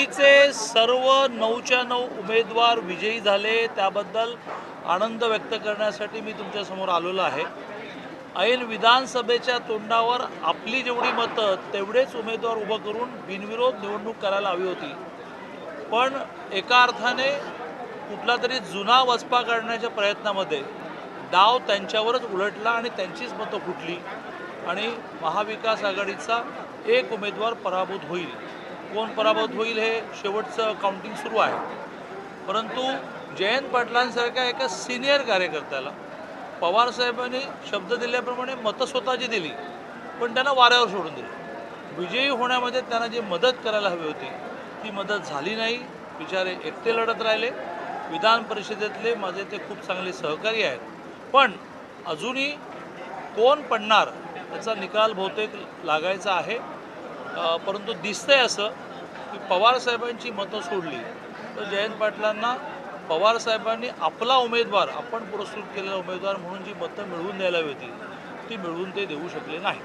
युतीचे सर्व 9च्या 9 उमेदवार विजयी झाले, त्याबद्दल आनंद व्यक्त करण्यासाठी मी तुमच्यासमोर आलेलो आहे. ऐन विधानसभेच्या तोंडावर आपली जेवढी मतं तेवढेच उमेदवार उभं करून बिनविरोध निवडणूक करायला हवी होती. पण एका अर्थाने कुठला तरी जुना वचपा काढण्याच्या प्रयत्नामध्ये डाव त्यांच्यावरच उलटला आणि त्यांचीच मतं फुटली आणि महाविकास आघाडीचा एक उमेदवार पराभूत होईल. कोण पराभूत होईल हे शेवटचं काउंटिंग सुरू आहे. परंतु जयंत पाटलांसारख्या एका सिनियर कार्यकर्त्याला पवारसाहेबांनी शब्द दिल्याप्रमाणे मतं स्वतःची दिली, पण त्यांना वाऱ्यावर सोडून दिलं. विजयी होण्यामध्ये त्यांना जी मदत करायला हवी होती ती मदत झाली नाही. बिचारे एकटे लढत राहिले. विधान परिषदेतले माझे ते खूप चांगले सहकारी आहेत, पण अजूनही कोण पडणार याचा निकाल बहुतेक लागायचा आहे. परंतु दिसतंय असं की पवारसाहेबांची मतं सोडली तर जयंत पाटलांना पवारसाहेबांनी आपला उमेदवार, आपण पुरस्कृत केलेला उमेदवार म्हणून जी मतं मिळवून द्यायला हवी होती ती मिळवून ते देऊ शकले नाही.